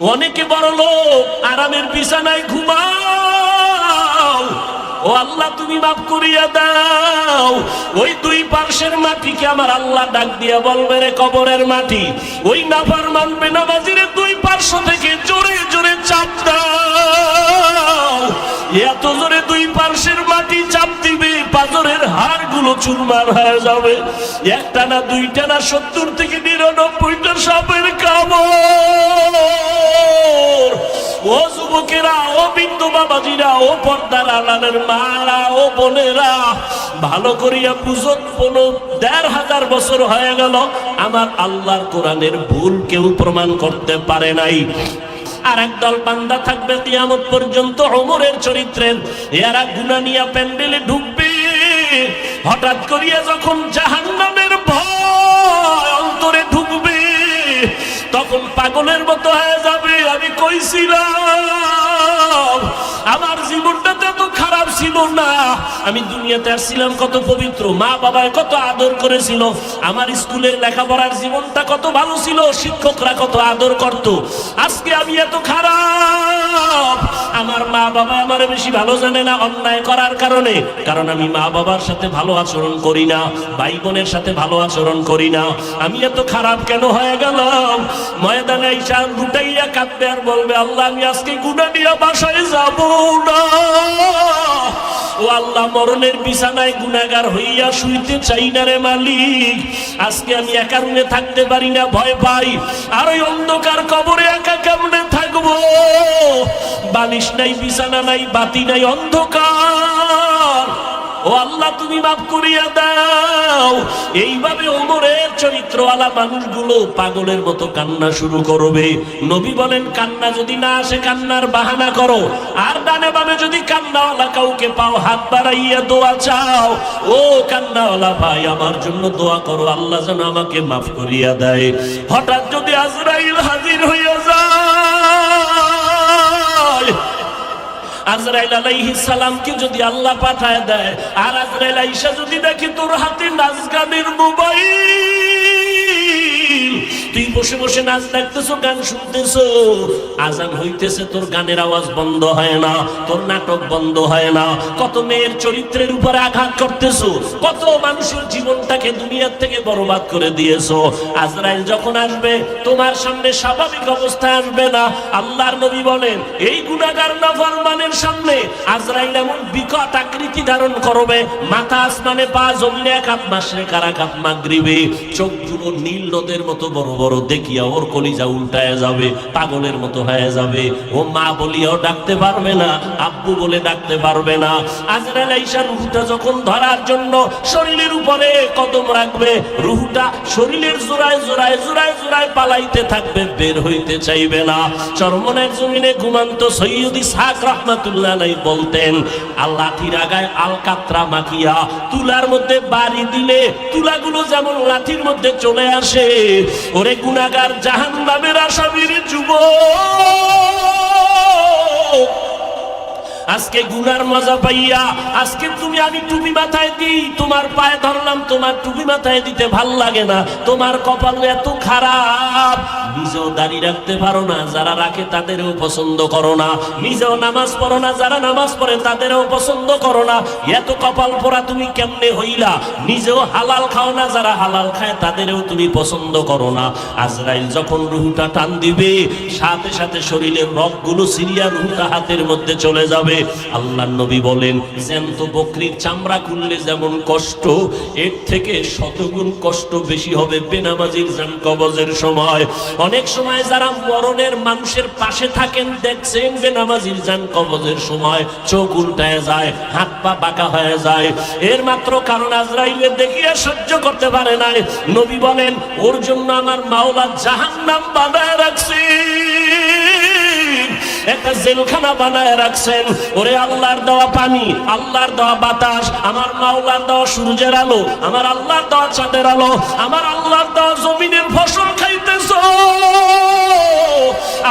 অনেকে বড় লোক, আরামের বিছানায় ঘুমাও। ও আল্লাহ তুমি মাফ করিয়া দাও। ওই দুই পার্শ্বের মাটিকে আমার আল্লাহ ডাক দিয়া বলবে, রে কবরের মাটি, ওই নাফরমান বেনামাজিরে দুই পার্শ্ব থেকে জোরে জোরে চাপ দাও। এত জোরে দুই পার্শ্বের মাটি চাপ দিবে, পাথরের হাড়গুলো চুরমার হয়ে যাবে। একটা না, দুইটা না, 70 থেকে 99টা সাপের কামড়। ও যুবকেরা, ও বৃদ্ধ বাবাজিরা, ও পর্দার আড়ালের মারা, ও বোনেরা, ভালো করিয়া বুঝুন। 1500 বছর হয়ে গেল, আমার আল্লাহর কোরআনের ভুল কেউ প্রমাণ করতে পারে নাই। আর একদল বান্দা থাকবে কিয়ামত পর্যন্ত ওমরের চরিত্রের, এরা গুনাহ নিয়ে প্যান্ডেলে ঢুকবে। হঠাৎ করিয়া যখন জাহান্নামের ভয় অন্তরে ঢুকবে, তখন পাগলের মতো হয়ে যাবে। আমি কইছিলাম আমার জীবনটা তো খারাপ ছিল না, আমি দুনিয়াতে আসছিলাম কত পবিত্র, মা বাবায় কত আদর করেছিল, আমার স্কুলের লেখাপড়ার জীবনটা কত ভালো ছিল, শিক্ষকরা কত আদর করত। আজকে আমি এত খারাপ, আমার মা বাবা আমার বেশি ভালো জানে না অন্যায় করার কারণে, কারণ আমি মা বাবার সাথে ভালো আচরণ করি না, ভাই বোনের সাথে ভালো আচরণ করি না। আমি এত খারাপ কেন হয়ে গেলাম? ময়দানে আইসা লুটাইয়া কাঁদবে আর বলবে, আল্লাহ আমি আজকে গুনাহ নিয়ে বাসায় যাব না। ও আল্লাহ, মরণের বিছানায় গুনাহগার হইয়া শুইতে চাই না রে মালিক। আজকে আমি একা রুমে থাকতে পারি না, ভয় পাই। আর ওই অন্ধকার কবরে একা কেমনে থাকবো? বালিশ নাই, বিছানা নাই, বাতি নাই, অন্ধকার। ও আল্লাহ তুমি মাফ করিয়া দাও। এইভাবে ওমরের চরিত্রওয়ালা মানুষগুলো পাগলের মতো কান্না শুরু করবে। নবী বলেন, কান্না যদি না আসে কান্নার বাহানা করো, আর ডানে বামে যদি কান্নাওয়ালা কাউকে পাও, হাত বাড়াইয়া দোয়া চাও। ও কান্নাওয়ালা ভাই, আমার জন্য দোয়া করো, আল্লাহ যেন আমাকে মাফ করিয়া দেয়। হঠাৎ যদি আজরাইল হাজির হইয়া যায়, আজরাইল আলাইহিস সালামকে যদি আল্লাহ পাঠায় দেয়, আর আজরাইল আইসা যদি দেখে তোর হাতে নাচ গানের মোবাইল, তুই বসে বসে নাচ দেখতেছো, গান শুনতেছো, আজান হইতেছে, তোর গানের আওয়াজ বন্ধ হয় না, তোর নাটক বন্ধ হয় না, কত মেয়ের চরিত্রের উপরে আঘাত করতেছো, কত মানুষের জীবনটাকে দুনিয়ার থেকে বরবাদ করে দিয়েছো। আজরাইল যখন আসবে, তোমার সামনে স্বাভাবিক অবস্থায় আসবে না। আল্লাহর নবী বলেন, এই গুনাহগার নাফরমানের সামনে আজরাইল এমন বিকট আকৃতি ধারণ করবে, মাথা আসমানে, পা জমিনে, এক হাত মাশরিক আর এক হাত মাগরিবে, চোখগুলো নীল নদের মতো বড় বড়, দেখিয়া ওর কলিজা উল্টায় যাবে, পাগলের মতো হয়ে যাবে। ও মা বলিয়াও ডাকতে পারবে না, আব্বু বলে ডাকতে পারবে না। আজরাইল আইসা রূহটা যখন ধরার জন্য শরীরের উপরে কদম রাখবে, রূহটা শরীরের জোড়ায় জোড়ায় জোড়ায় জোড়ায় পালাইতে থাকবে, বের হইতে চাইবে না। চরমনের জমিনে ঘুমান্ত সৈয়দ ইসহাক রাহমাতুল্লাহ আলাইহি বলতেন, লাঠির আগায় আলকাতরা মাখিয়া তুলার মধ্যে বাড়ি দিলে তুলাগুলো যেমন লাঠির মধ্যে চলে আসে, ওরে গুনাহগার জাহান্নামের আসামির যুবক, আজকে গুনার মজা পাইয়া, আজকে তুমি আমি টুপি মাথায় দিই, তোমার পায়ে ধরলাম, তোমার টুপি মাথায় দিতে ভাল লাগে না, তোমার কপাল এত খারাপ, নিজেও দাঁড়িয়ে রাখতে পারো না, যারা রাখে তাদেরও পছন্দ করো না, নিজেও নামাজ পড়ো না, যারা নামাজ পড়ে তাদেরও পছন্দ করো না, এত কপাল পোড়া তুমি কেমনে হইলা? নিজেও হালাল খাও না, যারা হালাল খায় তাদেরও তুমি পছন্দ করো না। আজরাইল যখন রূহটা টান দিবে, সাথে সাথে শরীরের রগগুলো সিরিয়া রূহটা হাতের মধ্যে চলে যাবে। আল্লাহর নবী বলেন, জ্যান্ত বকরির চামড়া খুললে যেমন কষ্ট, এর থেকে শতগুণ কষ্ট বেশি হবে বেনামাজির জান কবজের সময়। অনেক সময় যারা মরণের মানুষের পাশে থাকেন, দেখছেন বেনামাজির জান কবজের সময় চোখ উল্টায় যায়, হাত পা বাঁকা হয়ে যায়, এর মাত্র কারণ আজরাইলের দেখিয়া সহ্য করতে পারে নাই। নবী বলেন, ওর জন্য আমার মাওলা জাহান্নাম বানায় রাখছে, একটা জেলখানা বানায় রাখছেন। ওরে আল্লাহর দেওয়া পানি, আল্লাহর দেওয়া বাতাস, আমার মাওলার দেওয়া সূর্যের আলো, আমার আল্লাহর দেওয়া চাঁদের আলো, আমার আল্লাহর দেওয়া জমিনের ফসল খাইতেছো,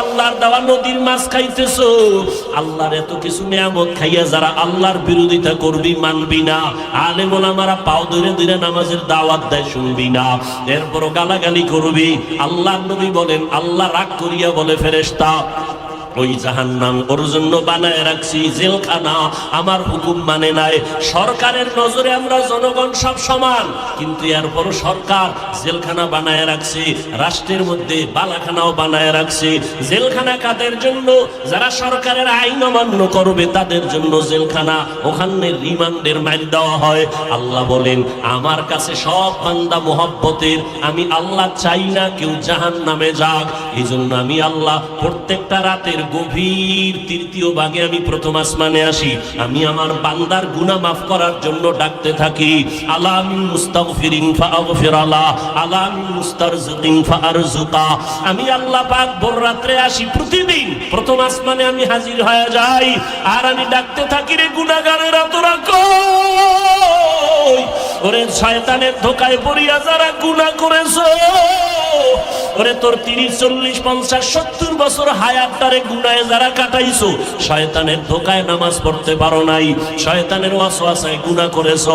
আল্লাহর দেওয়া নদীর মাছ খাইতেছো, আল্লাহর এত কিছু নিয়ামত খাইয়া যারা আল্লাহর বিরোধিতা করবি, মানবি না, আলেম ওলামারা পাও ধরে ধরে নামাজের দাওয়াত দেয়, শুনবি না, এরপরও গালাগালি করবি। আল্লাহর নবী বলেন, আল্লাহ রাগ করিয়া বলে ফেরেশতা, ওই জাহান্নাম ওর জন্য বানায় রাখছি জেলখানা, আমার হুকুম মানে নাই। সরকারের নজরে আমরা জনগণ সব সমান, কিন্তু এরপর সরকার জেলখানা বানায় রাখছে, রাষ্ট্রের মধ্যে বালাখানাও বানায় রাখছে। জেলখানা কাদের জন্য? যারা সরকারের আইন অমান্য করবে তাদের জন্য জেলখানা, ওখানে রিমান্ডের মাইল দেওয়া হয়। আল্লাহ বলেন, আমার কাছে সব বান্দা মোহব্বতের, আমি আল্লাহ চাই না কেউ জাহান্নামে যাক। এই জন্য আমি আল্লাহ প্রত্যেকটা রাতের গভীর তৃতীয় ভাগে আমি প্রথম আসমানে আসি, আমি আমার বান্দার গুনাহ মাফ করার জন্য ডাকতে থাকি, আলা মিন মুস্তাগফিরিন ফাগফির আলা, আলা মিন মুস্তারজিকিন ফারজুকা। আমি আল্লাহ পাক ভোর রাত্রে আসি, প্রতিদিন প্রথম আসমানে আমি হাজির হয়ে যাই, আর আমি ডাকতে থাকি, রে গুনাহগারেরা তোরা কই? ওরে শয়তানের ধোকায় পড়িয়া যারা গুনাহ করেছো, ওরে তোর 30, 40, 50, 70 বছর হায়াতটারে গুনাহে যারা কাটাইছো, শয়তানের ধোকায় নামাজ পড়তে পারো নাই, শয়তানের ওয়াসওয়াসায় গুনাহ করেছো,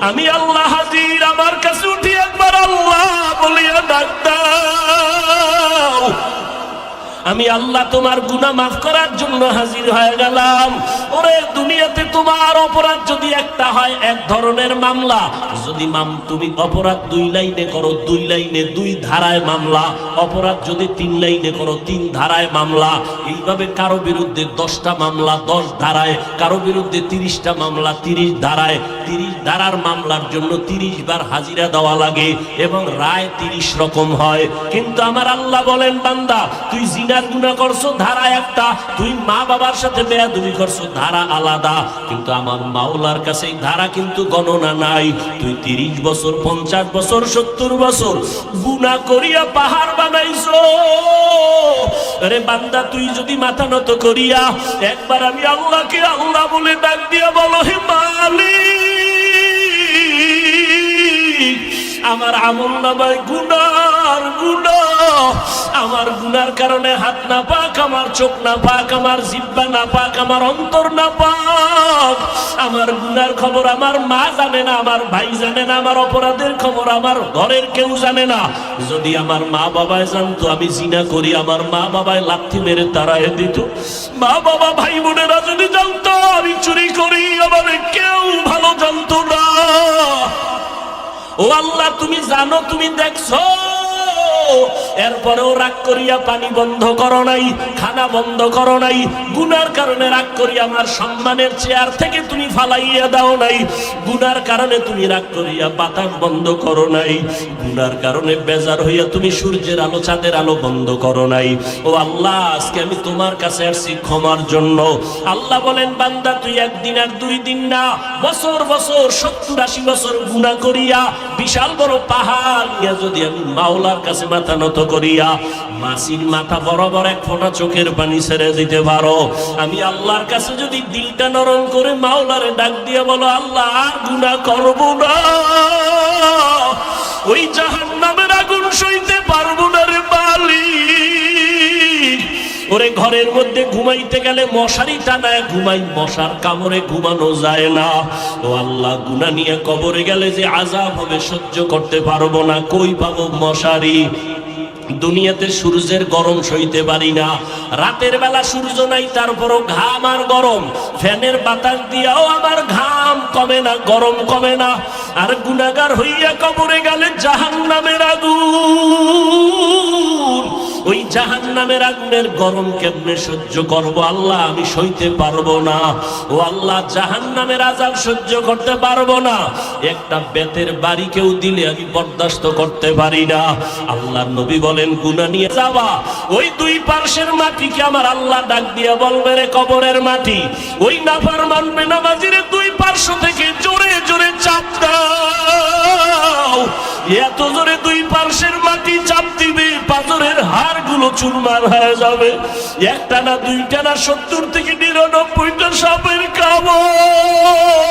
আমি আল্লাহ হাজির, আমার কাছে উঠি একবার আল্লাহ বলিয়া ডাক দাও। আমি আল্লাহ তোমার গুনাহ মাফ করার জন্য হাজির হয়ে গেলাম। ওরে দুনিয়াতে তোমার অপরাধ যদি একটা হয়, এক ধরনের মামলা, যদি তুমি অপরাধ 2 লাইনে করো, 2 লাইনে 2 ধারায় মামলা, অপরাধ যদি 3 লাইনে করো, 3 ধারায় মামলা, এইভাবে কারো বিরুদ্ধে 10টা মামলা 10 ধারায়, কারো বিরুদ্ধে 30টা মামলা 30 ধারায়। 30 ধারার মামলার জন্য 30 বার হাজিরা দেওয়া লাগে এবং রায় 30 রকম হয়। কিন্তু আমার আল্লাহ বলেন, বান্দা তুই জিনার গুনাহ করছো, ধারা একটা, তুই মা বাবার সাথে বেয়াদবি করছো, ধারা আলাদা, কিন্তু আমার মাওলার কাছে এই ধারা কিন্তু গণনা নাই। তুই 30 বছর 50 বছর 70 বছর গুনাহ করিয়া পাহাড় বানাইছো, আরে বান্দা তুই যদি মাথা নত করিয়া একবার আমি আল্লাহকে আল্লাহ বলে ডাক দিয়া বলো, হে মালিক, আমার আমলনামায় গুনার গুনাহ, আমার গুনার কারণে হাত না পাক, আমার চোখ না পাক, আমার জিহ্বা না পাক, আমার অন্তর না পাক, আমার গুনার খবর আমার মা জানে না, আমার ভাই জানে না, আমার অপরাধের খবর আমার ঘরের কেউ জানে না। যদি আমার মা বাবায় জানতো আমি জিনা করি, আমার মা বাবায় লাথি মেরে তাড়ায় দিত। মা বাবা ভাই বোনেরা যদি জানতো আমি চুরি করি, আমার কেউ ভালো জানতো না। ও আল্লাহ, তুমি জানো, তুমি দেখছো, এরপরেও রাগ করিয়া পানি বন্ধ করো নাই, খানা বন্ধ করো নাই, গুনার কারণে রাগ করিয়া আমার সম্মানের চেয়ার থেকে তুমি ফালাইয়া দাও নাই, গুনার কারণে তুমি রাগ করিয়া বাতাস বন্ধ করো নাই, গুনার কারণে বেজার হইয়া তুমি সূর্যের আলো চাঁদের আলো বন্ধ করো নাই। ও আল্লাহ, আজকে আমি তোমার কাছে আসছি ক্ষমার জন্য। আল্লাহ বলেন, বান্দা তুই একদিন আর 2 দিন না, বছর বছর 70-80 বছর গুনাহ করিয়া বিশাল বড় পাহাড় নিয়ে যদি আমি মাওলার কাছে মাথা নত করিয়া মাসির মাথা বরাবর 1 ফোঁটা চোখের পানি ছেড়ে দিতে পারো, আমি আল্লাহর কাছে যদি দিলটা নরম করে মাওলারে ডাক দিয়ে বলো, আল্লাহ আর গুনাহ করব না, ওই জাহান্নামের আগুন সইতে পারবো না রে মালিক। ওরে ঘরের মধ্যে ঘুমাইতে গেলে মশারি টানায় ঘুমাই, মশার কামড়ে ঘুমানো যায় না। ও আল্লাহ, গুনাহ নিয়ে কবরে গেলে যে আযাব হবে সহ্য করতে পারবো না, কই পাবো মশারি? দুনিয়াতে সূর্যের গরম সইতে পারি না, রাতের বেলা সূর্য নাই, তারপরও ঘাম আর গরম, ফ্যানের বাতাস দিয়াও আমার ঘাম কমে না, গরম কমে না। আর গুনাহগার হইয়া কবরে গেলে জাহান্নামের আগুন, ওই জাহান্নামের আগুনের গরম কেমনে সহ্য করব আল্লাহ? আমি সইতে পারবো না। ও আল্লাহ, জাহান্নামের আযাব সহ্য করতে পারবো না। একটা বেতের বাড়ি কেউ দিলে আমি বরদাস্ত করতে পারি না। আল্লাহর নবী বলেন, গুনাহ নিয়ে যাওয়া ওই 2 পার্শ্বের মাটিকে আমার আল্লাহ ডাক দিয়া বলবে, রে কবরের মাটি, ওই নাফরমান বেনামাজির 2 পার্শ্ব থেকে জোরে জোরে চাপ দাও। এত জোরে 2 পার্শ্বের মাটি চাপ দিবে, পাথরের হাড়গুলো চুরমার হয়ে যাবে। একটা না, 2টা না, 70 থেকে 99টা সাপের কামড়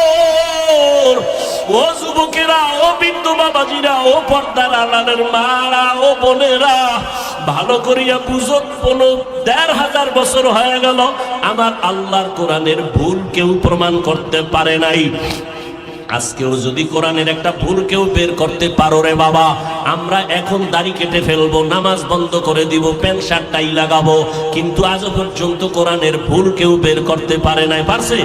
ও যুবকেরা, ও বৃদ্ধ বাবাজিরা, ও পর্দার আড়ালের মারা, ও বোনেরা, ভালো করিয়া বুঝো। 1500 বছর হয়ে গেল আমার আল্লাহর কোরআনের ভুল কেউ প্রমাণ করতে পারে নাই। আজকেও যদি কোরআনের একটা ভুল কেউ বের করতে পারো রে বাবা, আমরা এখন দাড়ি কেটে ফেলবো, নামাজ বন্ধ করে দিব, প্যান্ট শার্ট টাই লাগাবো, কিন্তু আজও পর্যন্ত কোরআনের ভুল কেউ বের করতে পারে নাই। পারছে?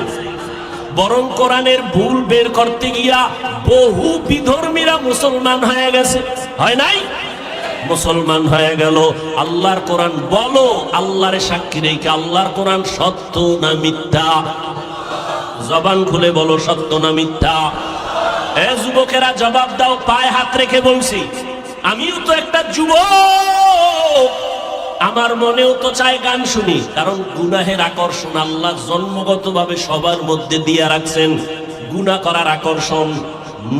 বরং কোরআনের ভুল বের করতে গিয়া বহু বিধর্মীরা মুসলমান হয়ে গেছে, হয় নাই? মুসলমান হয়ে গেল। আল্লাহর কোরআন বলো, আল্লাহর সাক্ষী রেখে, আল্লাহর কোরআন সত্য না মিথ্যা? জবান খুলে বলো, সত্য না মিথ্যা? এ যুবকেরা জবাব দাও, পায়ে হাত রেখে বলছি। আমিও তো একটা যুবক, আমার মনেও তো চায় গান শুনি, কারণ গুনাহের আকর্ষণ আল্লাহ জন্মগতভাবে সবার মধ্যে দিয়ে রাখছেন। গুনাহ করার আকর্ষণ,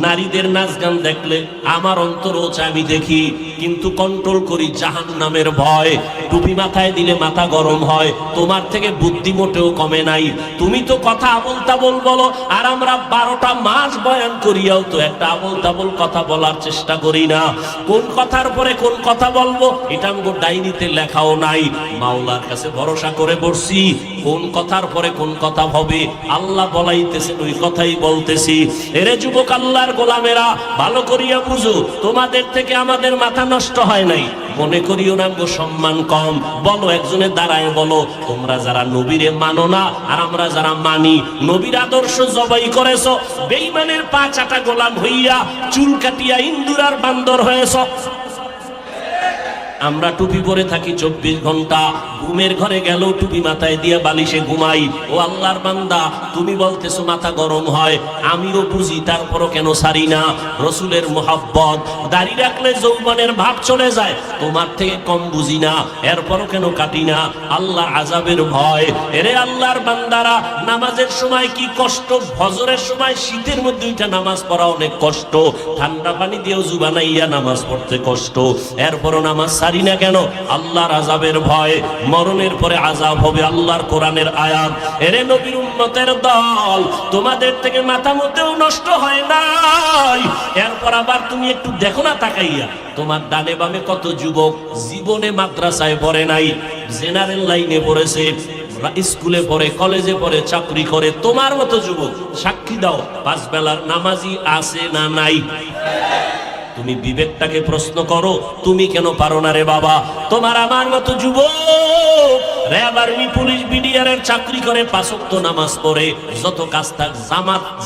নারীদের নাচ গান দেখলে আমার অন্তরও চায়, আমি দেখি, কিন্তু কন্ট্রোল করি, জাহান্নামের ভয়। টুপি মাথায় দিলে মাথা গরম হয়, তোমার থেকে বুদ্ধি মোটেও কমে নাই। তুমি তো কথা আবল তাবল বলো, আর আমরা 12টা মাস বয়ান করিয়াও তো একটা আবল তাবল কথা বলার চেষ্টা করি না। কোন কথার পরে কোন কথা বলবো এটা আমগো ডায়েরিতে লেখাও নাই। মাওলার কাছে ভরসা করে বসছি, কোন কথার পরে কোন কথা হবে আল্লাহ বলাইতেছেন, ওই কথাই বলতেছি। এরে যুবক, আল্লাহর গোলামেরা, ভালো করিয়া বুঝো, তোমাদের থেকে আমাদের মাথা নষ্ট হয় নাই। মনে করিও না গো সম্মান কম। বলো, একজনে দাঁড়ায় বলো, তোমরা যারা নবীরে মানো না আর আমরা যারা মানি, নবীর আদর্শ জবাই করেছো, বেঈমানের পা চাটা গোলাম হইয়া, চুল কাটিয়া ইন্দুর আর বান্দর হয়েছ। আমরা টুপি পরে থাকি 24 ঘন্টা, ঘুমের ঘরে গেল টুপি মাথায় দিয়ে বালিশে ঘুমাই। ও আল্লাহর বান্দা, তুমি বলতেছো মাথা গরম হয়, আমিও বুঝি, তারপরও কেন সারি না? রসুলের মোহাব্বত, দাড়ি রাখলে যৌবনের ভাব চলে যায়, তোমার থেকে কম বুঝি না, এরপরও কেন কাটি না? আল্লাহর আযাবের ভয়। এরে আল্লাহর বান্দারা, নামাজের সময় কি কষ্ট, ফজরের সময় শীতের মধ্যে উঠা নামাজ পড়া অনেক কষ্ট, ঠান্ডা পানি দিয়ে ওযু বানাইয়া নামাজ পড়তে কষ্ট, এরপরও নামাজ সারি না কেন? আল্লাহর আযাবের ভয়। মরণের পরে আযাব হবে, আল্লাহর কোরআনের আয়াত। এরে নবীর উম্মতের দল, তোমাদের থেকে মাথা মতেও নষ্ট হয় নাই। এরপর আবার তুমি একটু দেখো না তাকাইয়া, তোমার ডানে বামে কত যুবক জীবনে মাদ্রাসায় পড়ে নাই, জেনারেল লাইনে পড়েছে, স্কুলে পড়ে, কলেজে পড়ে, চাকরি করে। তোমার মতো যুবক, সাক্ষী দাও, 5 বেলার নামাজি আছে না নাই? তুমি বিবেকটাকে প্রশ্ন করো, তুমি কেন পারো না রে বাবা? তোমার আমার মতো যুবক র্যাব, আর্মি, পুলিশ, বিডিআরের চাকরি করে, 5 ওয়াক্ত নামাজ পড়ে, যত কাজ থাক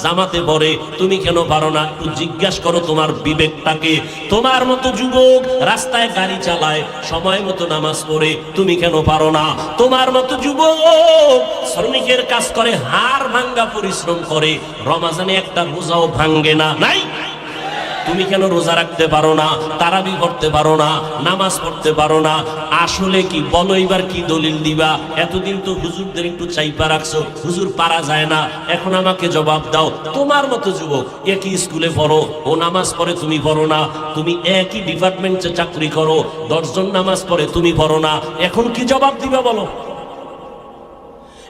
জামাতে পড়ে, তুমি কেন পারো না? একটু জিজ্ঞাসা করো তোমার বিবেকটাকে। তোমার মতো যুবক রাস্তায় গাড়ি চালায়, সময় মতো নামাজ পড়ে, তুমি কেন পারো না? তোমার মতো যুবক শ্রমিকের কাজ করে, হাড় ভাঙ্গা পরিশ্রম করে, রমাজানে একটা রোজাও ভাঙ্গে না, নাই? তুমি কেন রোজা রাখতে পারো না, তারাবি পড়তে পারো না, নামাজ পড়তে পারো না? আসলে কি বলো, এবার কি দলিল দিবা? এতদিন তো হুজুরদের একটু চাইপা রাখছো, হুজুর পারা যায় না, এখন আমাকে জবাব দাও। তোমার মতো যুবক একই স্কুলে পড়ো, ও নামাজ পড়ে, তুমি পড়ো না। তুমি একই ডিপার্টমেন্টে চাকরি করো, 10 জন নামাজ পড়ে, তুমি পড়ো না। এখন কি জবাব দিবা বলো?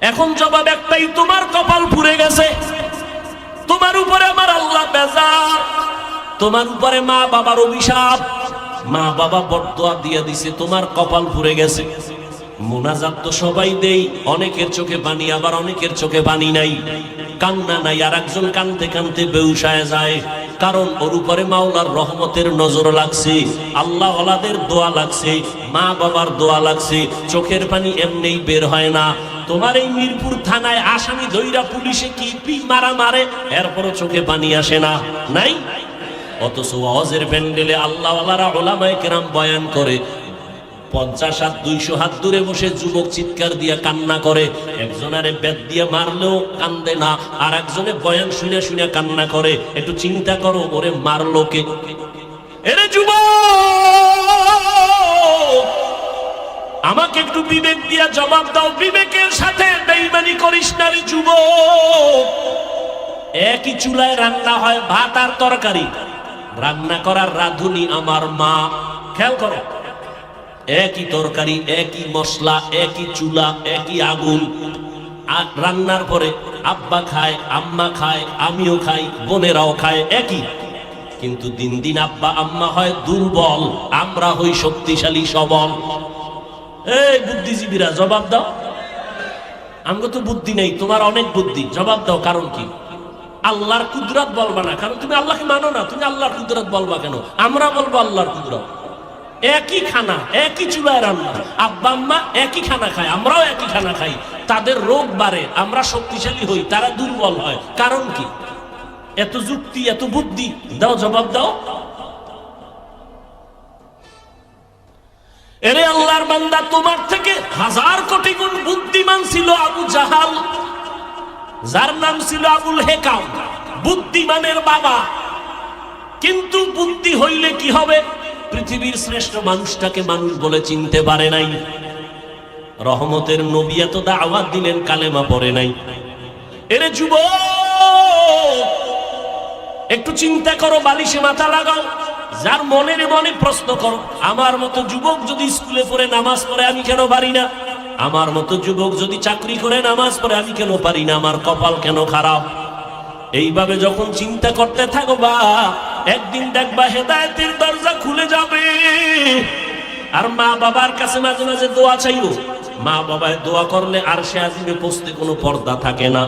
এখন জবাব একটাই, তোমার কপাল পুড়ে গেছে, তোমার উপরে আমার আল্লাহ বেজার, তোমার উপরে মা বাবার অভিশাপ, মা বাবা বরদোয়া দিয়ে দিছে, তোমার কপাল পুড়ে গেছে। মুনাজাত তো সবাই দেই, অনেকের চোখে পানি, আবার অনেকের চোখে পানি নাই, কান্না নাই, আর একজন কানতে কানতে বেহুশ হয়ে যায়, কারণ ওর উপরে মাওলার রহমতের নজর লাগছে, আল্লাহ ওয়ালাদের দোয়া লাগছে, মা বাবার দোয়া লাগছে, চোখের পানি এমনিই বের হয় না। তোমার এই মিরপুর থানায় আসামি ধইরা পুলিশে কি মারা মারে, এরপরও চোখে পানি আসে না, নাই? অথচ ওয়াজের প্যান্ডেলে আল্লাহওয়ালারা উলামায়ে কেরাম বয়ান করে, 50 হাত 200 হাত দূরে বসে যুবক চিৎকার দিয়ে কান্না করে, একজনারে বেত দিয়ে মারলেও কান্দে না, আর একজনে বয়ান শুনে শুনে কান্না করে। একটু চিন্তা করো, ওরে মারলো কে? এরে যুবক, আমাকে একটু বিবেক দিয়া জবাব দাও, বিবেকের সাথে বেঈমানি করিস না রে যুবক। একই চুলায় রান্না হয় ভাত আর তরকারি, রান্না করার রাঁধুনি আমার মা, খেয়াল করো, একই তরকারি, একই মশলা, একই চুলা, একই আগুন, আর রান্নার পরে আব্বা খায়, আম্মা খায়, আমিও খাই, বোনেরাও খায়, একই। কিন্তু দিন দিন আব্বা আম্মা হয় দুর্বল, আমরা হই শক্তিশালী সবল। এই বুদ্ধিজীবীরা জবাব দাও, আমাকে তো বুদ্ধি নেই, তোমার অনেক বুদ্ধি, জবাব দাও কারণ কি? আল্লাহর কুদরত বলবা না, কারণ তুমি আল্লাহকে মানো না, তুমি আল্লাহর কুদরত বলবা কেন? আমরা বলবো আল্লাহর কুদরত। একই খানা, একই চুলায় রান্না, আব্বা আম্মা একই খানা খায়, আমরাও একই খানা খাই, তাদের রোগ বাড়ে, আমরা শক্তিশালী হই, তারা দুর্বল হয়, কারণ কি? এত যুক্তি, এত বুদ্ধি, দাও জবাব দাও। এরে আল্লাহর বান্দা, তোমার থেকে 1000 কোটি গুণ বুদ্ধিমান ছিল আবু জাহাল, যার নাম ছিল আবুল হেকাম, বুদ্ধিমানের বাবা। কিন্তু বুদ্ধি হইলে কি হবে? পৃথিবীর শ্রেষ্ঠ মানুষটাকে মানুষ বলে চিনতে পারে নাই। রহমতের নবী এত দাওয়াত দিলেন, কালেমা পড়ে নাই। এরে যুবক, একটু চিন্তা করো, বালিশে মাথা লাগাও, যার মনের মনে প্রশ্ন করো, আমার মতো যুবক যদি স্কুলে পড়ে নামাজ পড়ে আমি কেন পারি না? আমার মতো যুবক যদি চাকরি করে নামাজ পড়ে আমি কেন পারি না? আমার কপাল কেন খারাপ? এইভাবে যখন চিন্তা করতে থাকবা, একদিন দেখবা হেদায়েতের দরজা খুলে যাবে। আর মা বাবার কাছে মাঝে মাঝে দোয়া চাইও। মা বাবায় দোয়া করলে আরশে আজিমে পৌঁছতে কোনো পর্দা থাকে না।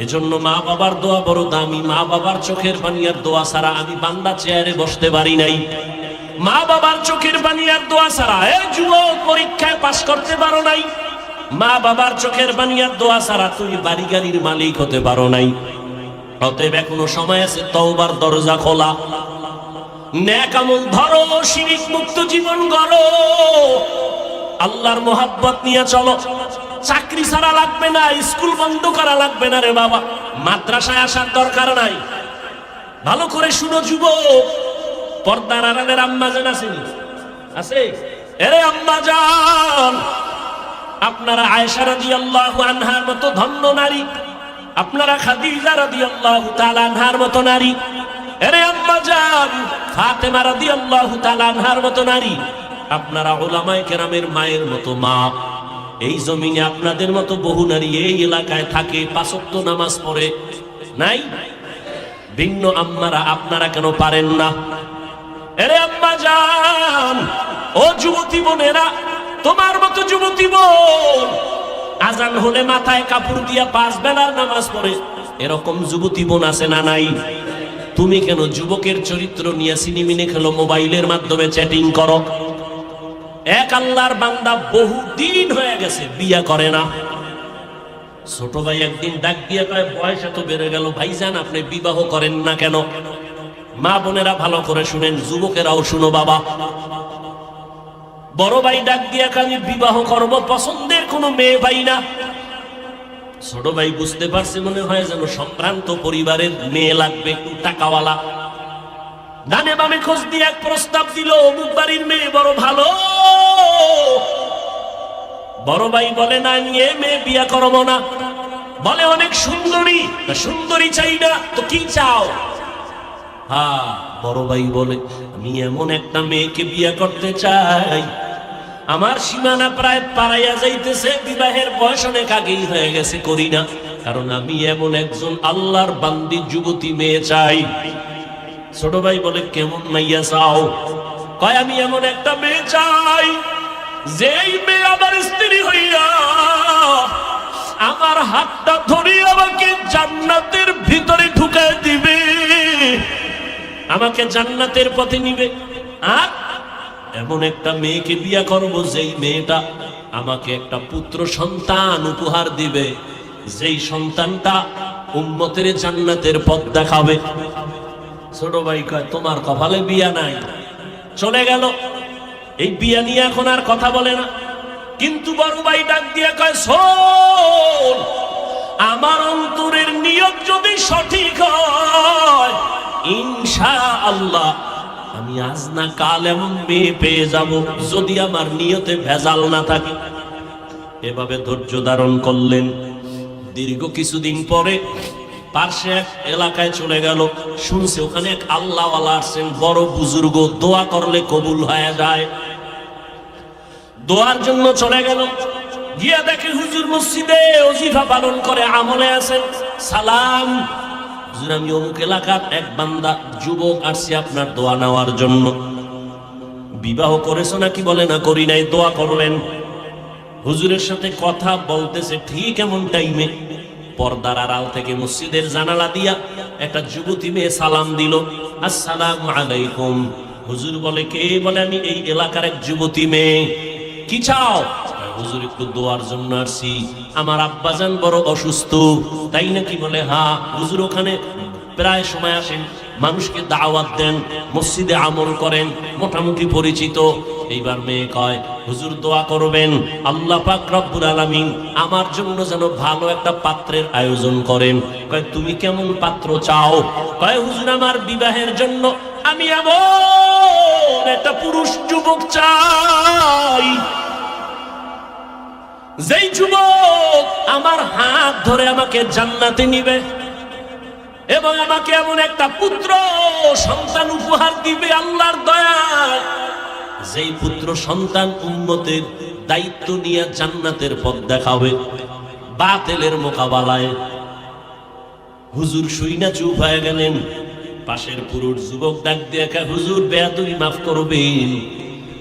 এজন্য মা বাবার দোয়া বড় দামি। মা বাবার চোখের পানি আর দোয়া ছাড়া আমি বান্দা চেয়ারে বসতে পারি নাই। মা বাবার চোখের পানি আর দোয়া ছাড়া, এই যুবক পরীক্ষায় পাস করতে পারো নাই। মা বাবার চোখের পানি আর দোয়া ছাড়া তুমি বাড়ি গাড়ির মালিক হতে পারো নাই। অতএব এখনো সময় আছে, তওবার দরজা খোলা। নেক আমল ধরো, শিরক মুক্ত জীবন গড়ো, আল্লাহর মোহাব্বত নিয়ে চলো। চাকরি ছাড়া লাগবে না, স্কুল বন্ধ করা লাগবে না রে বাবা, মাদ্রাসায় আসার দরকার নাই। ভালো করে শুনো যুবক, পর্দার আড়ালের আম্মাজান আসেনি? আছে? এরে আম্মাজান, আপনারা আয়েশা রাদিয়াল্লাহু আনহার মতো ধন্য নারী, আপনারা খাদিজা রাদিয়াল্লাহু তাআলা আনহার মতো নারী, এরে আম্মাজান ফাতেমা রাদিয়াল্লাহু তাআলা আনহার মতো নারী, আপনারা উলামায়ে কেরামের মায়ের মতো মা। এই জমিনে আপনাদের মতো বহু নারী এই এলাকায় থাকে, 5 ওয়াক্ত নামাজ পড়ে, নাই? ভিন্ন আম্মারা আপনারা কেন পারেন না? এরে আম্মাজান, ও যুবতী বোনেরা, তোমার মতো যুবতী বোন আজান হলে মাথায় কাপড় দিয়া 5 বেলার নামাজ পড়ে, এরকম যুবতী বোন আছে না নাই? তুমি কেন যুবকের চরিত্র নিয়ে সিনেমিনে খেলো, মোবাইলের মাধ্যমে চ্যাটিং করো? এক আল্লাহর বান্দা বহু দিন হয়ে গেছে বিয়া করে না। ছোট ভাই একদিন ডাক দিয়ে কয়, বয়স এত বেড়ে গেল ভাইজান, আপনি বিবাহ করেন না কেন? মা বোনেরা ভালো করে শুনেন, যুবকেরাও শুনো বাবা। বড় ভাই ডাক দিয়ে কয়, আমি বিবাহ করব, পছন্দের কোনো মেয়ে পাই না। ছোট ভাই বুঝতে পারছে, মনে হয় যেন সম্ভ্রান্ত পরিবারের মেয়ে লাগবে, একটু টাকাওয়ালা। ডানে বামে খোঁজ দিয়ে এক প্রস্তাব দিল, অমুক বাড়ির মেয়ে বড় ভালো। বড় ভাই বলে, না নিয়ে মেয়ে বিয়া করব না। বলে অনেক সুন্দরী, সুন্দরী চাই না তো কি চাও? হ্যাঁ, বড় ভাই বলে, আমি এমন একটা মেয়েকে বিয়া করতে চাই, আমার সীমানা প্রায় পারাইয়া যাইতেছে, বিবাহের বয়স অনেক আগেই হয়ে গেছে, করি না, কারণ আমি এমন একজন আল্লাহর বান্দি যুবতী মেয়ে চাই। ছোট ভাই বলে, কেমন মাইয়া চাও? কয়, আমি এমন একটা মেয়ে চাই, যেই মেয়ে আমার স্ত্রী হইয়া আমার হাতটা ধরে আমাকে জান্নাতের ভিতরে ঢুকায় দিবে, আমাকে জান্নাতের পথে নিবে। আর এমন একটা মেয়েকে বিয়া করব, যেই মেয়েটা আমাকে একটা পুত্র সন্তান উপহার দিবে, যেই সন্তানটা উম্মতের জান্নাতের পথ দেখাবে। ছোট ভাই কয়, তোমার কপালে বিয়া নাই। চলে গেল। এই বিয়া নিয়ে এখন আর কথা বলে না। কিন্তু বড় ভাই ডাক দিয়ে কয়, শোন, আমার অন্তরের নিয়ত যদি সঠিক হয়, ইনশাআল্লাহ আমি আজ না কাল এমন মেয়ে পেয়ে যাব, যদি আমার নিয়তে ভেজাল না থাকে। এভাবে ধৈর্য ধারণ করলেন। দীর্ঘ কিছুদিন পরে পার্শ্বে এক এলাকায় চলে গেল, শুনছে ওখানে এক আল্লাহওয়ালা আসছেন, বড় বুজুর্গ, দোয়া করলে কবুল হয়ে যায়। দোয়ার জন্য চলে গেল। গিয়া দেখে হুজুর মসজিদে ওজিফা পালন করে, আমলে আছেন। সালাম, হুজুর আমি অমুক এলাকার এক বান্দা যুবক আসছি আপনার দোয়া নেওয়ার জন্য। বিবাহ করেছো নাকি? বলে না করি নাই, দোয়া করবেন। হুজুরের সাথে কথা বলতেছে, ঠিক এমন টাইমে পর্দার আড়াল থেকে মসজিদের জানালা দিয়া একটা যুবতী মেয়ে সালাম দিল, আসসালামু আলাইকুম। হুজুর বলে কে? বলে আমি এই এলাকার এক যুবতী মেয়ে। কি চাও? হুজুর একটু দোয়ার জন্য আসছি, আমার আব্বাজান বড় অসুস্থ। তাই নাকি? বলে হ্যাঁ। হুজুর ওখানে প্রায় সময় আসেন, মানুষকে দাওয়াত দেন, মসজিদে আমল করেন, মোটামুটি পরিচিত। এইবার মেয়ে কয় হুজুর দোয়া করবেন, আল্লাহ পাক রব্বুল আলামিন আমার জন্য যেন ভালো একটা পাত্রের আয়োজন করেন। কয় তুমি কেমন পাত্র চাও? কয় হুজুর আমার বিবাহের জন্য আমি এমন একটা পুরুষ যুবক চাই, যেই যুবক আমার হাত ধরে আমাকে জান্নাতে নিবে এবং আমাকে এমন একটা পুত্র সন্তান উপহার দিবে আল্লাহর দয়ায়, যেই পুত্র সন্তান উম্মতের দায়িত্ব নিয়ে জান্নাতের পথ দেখাবে বাতিলের মোকাবেলায়। হুজুর শুইনা চুপ হয়ে গেলেন। পাশের পুরুষ যুবক ডাক দিয়ে হুজুর বেয়াদবি মাফ করবেন,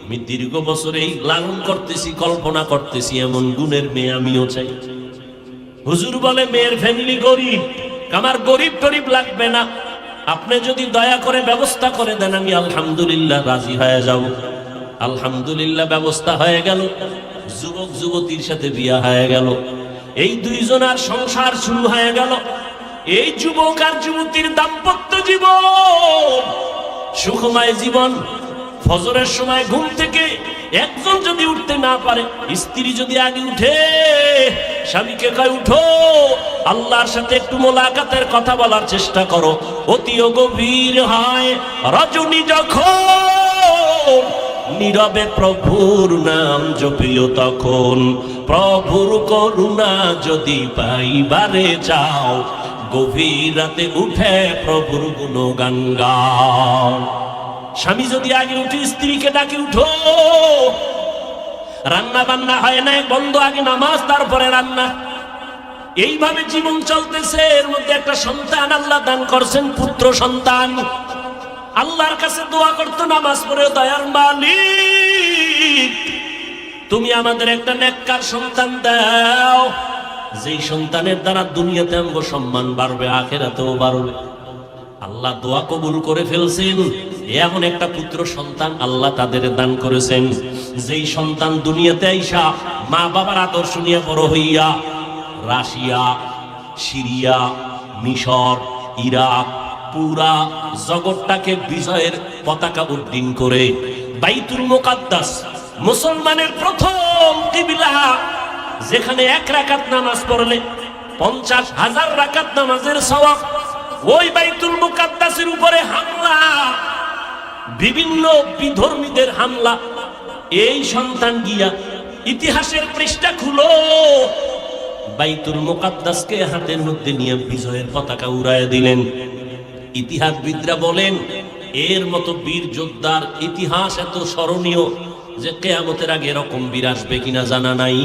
আমি দীর্ঘ বছর এই লালন করতেছি, কল্পনা করতেছি এমন গুণের মেয়ে আমিও চাই। হুজুর বলে মেয়ের ফ্যামিলি গরিব, আমার গরিব টরিব লাগবে না, আপনি যদি দয়া করে ব্যবস্থা করে দেন আমি আলহামদুলিল্লাহ রাজি হয়ে যাব। আলহামদুলিল্লাহ ব্যবস্থা হয়ে গেল, যুবক যুবতীর সাথে বিয়া হয়ে গেল। এই দুইজনের সংসার শুরু হয়ে গেল। এই যুবক আর যুবতীর দাম্পত্য জীবন সুখময় জীবন। ফজরের সময় ঘুম থেকে একজন যদি উঠতে না পারে, স্ত্রী যদি আগে উঠে স্বামীকে কয় উঠো, আল্লাহর সাথে একটু মোলাকাতের কথা বলার চেষ্টা করো। অতিও গভীর হয় রজনী যখন, নীরবে প্রভুর নাম জপিও তখন। প্রভুর করুণা যদি পাইবারে চাও, গভীর রাতে উঠে প্রভুর গুণগান গাও। স্বামী যদি আগে উঠে স্ত্রীকে ডাকে উঠো, রান্না বান্না হয় না, বন্ধ, আগে নামাজ তারপরে রান্না। এইভাবে জীবন চলতেছে। এর মধ্যে একটা সন্তান আল্লাহ দান করছেন, পুত্র সন্তান। আল্লাহর কাছে দোয়া করতো নামাজ পড়ে, দয়ার মালিক তুমি আমাদের একটা নেককার সন্তান দাও, যেই সন্তানের দ্বারা দুনিয়াতে আমগো সম্মান বাড়বে, আখিরাতেও বাড়বে। আল্লাহ দোয়া কবুল করে ফেলছেন। এমন একটা পুত্র সন্তান আল্লাহ তাদের দান করেছেন, যেই সন্তান দুনিয়াতে আইসা মা বাবার আদর্শ নিয়ে বড় হইয়া রাশিয়া, সিরিয়া, মিশর, ইরাক, পুরা জগৎটাকে বিজয়ের পতাকা উড্ডীন করে বাইতুল মুকাদ্দাস, মুসলমানের প্রথম কিবলা, যেখানে এক রাকাত নামাজ পড়লে 50,000 রাকাত নামাজের সওয়াব, ওই বাইতুল মুকাদ্দাসের উপরে হামলা, বিভিন্ন বিধর্মীদের হামলা। এই সন্তান গিয়া ইতিহাসের পৃষ্ঠা খুলো, বাইতুল মুকাদ্দাসকে হাতের মধ্যে নিয়ে বিজয়ের পতাকা উড়াইয়া দিলেন। ইতিহাসবিদরা বলেন এর মতো বীর যোদ্ধার ইতিহাস এত স্মরণীয় যে কিয়ামতের আগে এরকম বীর আসবে কিনা জানা নাই।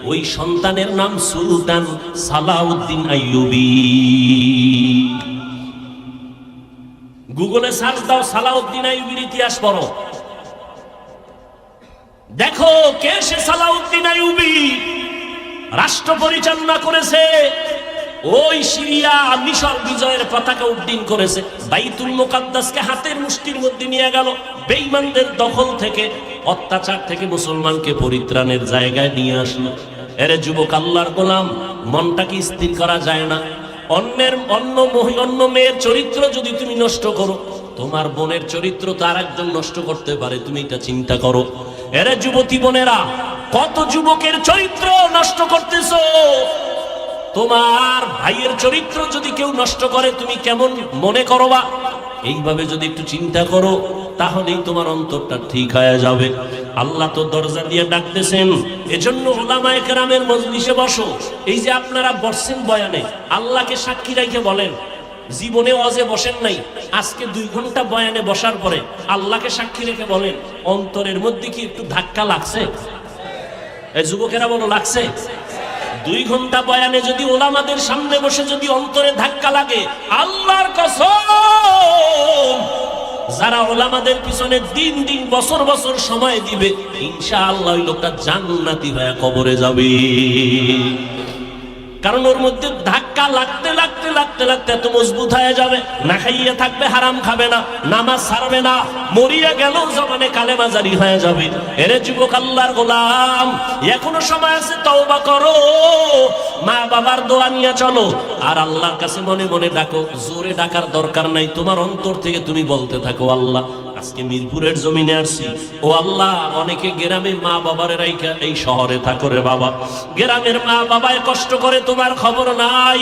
ওই সন্তানের নাম সুলতান সালাউদ্দিন আইয়ুবী। গুগলে সার্চ দাও, সালাউদ্দিন আইয়ুবীর ইতিহাস পড়ো, দেখো কে সে সালাউদ্দিন আইয়ুবী। রাষ্ট্র পরিচালনা করেছে, ওই সিরিয়া মিশর বিজয়ের পতাকা উড্ডীন করেছে, বাইতুল মুকাদ্দাসকে হাতের মুষ্টির মধ্যে নিয়ে গেল, বেঈমানদের দখল থেকে, অত্যাচার থেকে মুসলমানকে পরিত্রাণের জায়গায় নিয়ে আসলো। এরে যুবক, আল্লাহর গোলাম, মনটাকে স্থির করা যায় না। অন্য মেয়ের চরিত্র যদি তুমি নষ্ট করো, তোমার বোনের চরিত্র তার একজন নষ্ট করতে পারে, তুমি এটা চিন্তা করো। এরে যুবতী বোনেরা, কত যুবকের চরিত্র নষ্ট করতেছো। তোমার ভাইয়ের চরিত্র যদি কেউ নষ্ট করে তুমি কেমন মনে করবা? এইভাবে যদি একটু চিন্তা করো, তাহলেই তোমার অন্তরটা ঠিক হয়ে যাবে। আল্লাহ তো দরজা দিয়ে ডাকতেছেন। এজন্য উলামায়ে কেরামের মজলিসে বসো। এই যে আপনারা বসছেন বয়ানে, আল্লাহকে সাক্ষী রেখে বলেন, জীবনে ওয়াজে বসেন নাই, আজকে 2 ঘন্টা বয়ানে বসার পরে আল্লাহকে সাক্ষী রেখে বলেন, অন্তরের মধ্যে কি একটু ধাক্কা লাগছে? এই যুবকেরা বলো লাগছে? 2 ঘন্টা বয়ানে যদি ওলামাদের সামনে বসে যদি অন্তরে ধাক্কা লাগে, আল্লাহর কসম, যারা ওলামাদের পিছনে দিন দিন বছর বছর সময় দিবে, ইনশাআল্লাহ ওই লোকটা জান্নাতি হয়ে কবরে যাবে। কারণ ওর মধ্যে ধাক্কা লাগতে লাগতে লাগতে লাগতে এত মজবুত হয়ে যাবে, না খাইয়ে থাকবে, হারাম খাবে না, নামাজ ছাড়বে না, মরিয়া গেল জমানে কালেমা জারি হয়ে যাবে। এরে যুবক, আল্লাহর গোলাম, এখনো সময় আছে, তওবা করো, মা বাবার দোয়া নিয়ে চলো, আর আল্লাহর কাছে মনে মনে ডাকো। জোরে ডাকার দরকার নাই, তোমার অন্তর থেকে তুমি বলতে থাকো, আল্লাহ আজকে মিরপুরের জমিনে আসছি, ও আল্লাহ, অনেকে গ্রামে মা বাবার রাইখা এই শহরে থাকো রে বাবা, গ্রামের মা বাবায় কষ্ট করে, তোমার খবর নাই,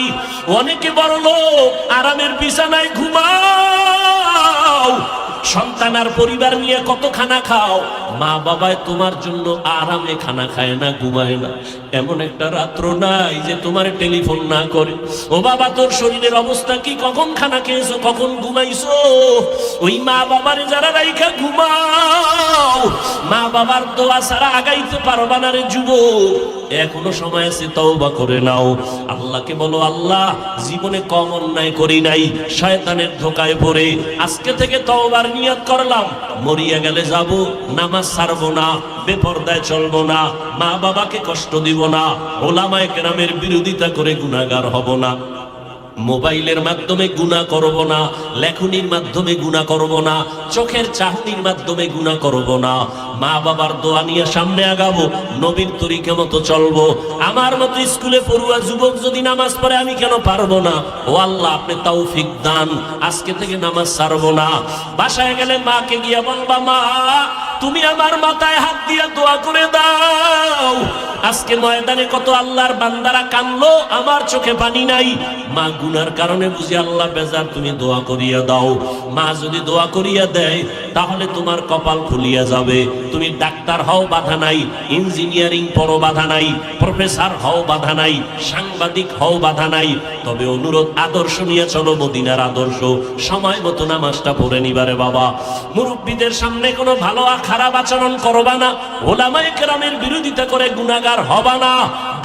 অনেকে বড় লোক, আরামের বিছানায় ঘুমাও, সন্তান আর পরিবার নিয়ে কত খানা খাও, মা বাবায় তোমার জন্য আরামে খানা খায় না, ঘুমায় না, এমন একটা রাত্র নাই যে তোমার টেলিফোন না করে, ও বাবা তোর শরীরের অবস্থা কি, কখন খানা খেয়েছো, কখন ঘুমাইছো। ওই মা বাবার যারা রাইখা ঘুমাও, মা বাবার দোয়া ছাড়া আগাইতে পারবা না রে যুবক, এখনো সময় আছে, তওবা করে নাও। আল্লাহকে বলো, আল্লাহ জীবনে কম অন্যায় করি নাই, শয়তানের ধোকায় পড়ে আজকে থেকে তওবার নিয়ত করলাম, মরিয়া গেলে যাব, নামাজ ছাড়বো না, বেপরদায় চলবো না, মা বাবাকে কষ্ট দিব না, ওলামায়ে কেরামের বিরোধিতা করে গুনাহগার হব না, মোবাইলের মাধ্যমে গুনাহ করব না, লেখনির মাধ্যমে গুনাহ করব না, চোখের চাহনির মাধ্যমে গুনাহ করব না, মা বাবার দোয়া নিয়ে সামনে আগাবো, নবীর তরিকা মতো চলবো। আমার মতো স্কুলে পড়ুয়া যুবক যদি নামাজ পড়ে, আমি কেন পারবো না? ও আল্লাহ, আপনি তৌফিক দান, আজকে থেকে নামাজ ছাড়বো না। বাসায় গেলে মাকে গিয়া বলবা, মা তুমি আমার মাথায় হাত দিয়া দোয়া করে দাও। আজকে ময়দানে কত আল্লাহর বান্দারা কানলো, আমার চোখে পানি নাই, মা গুনার কারণে বুঝি আল্লাহ বেজার, তুমি দোয়া করিয়া দাও। মা যদি দোয়া করিয়া দেয়, তাহলে তোমার কপাল খুলিয়া যাবে। তুমি ডাক্তার হও, বাধা নাই, ইঞ্জিনিয়ারিং পড়ো, বাধা নাই, প্রফেসর হও, বাধা নাই, সাংবাদিক হও, বাধা নাই, তবে অনুরোধ, আদর্শ নিয়ে চলো, মদিনার আদর্শ, সময় মতো নামাজটা পড়ে নিবারে বাবা। মুরব্বীদের সামনে কোনো ভালো খারাপ আচরণ করবা না, ওলামায়ে কেরামের বিরোধিতা করে গুনাহগার হবা না,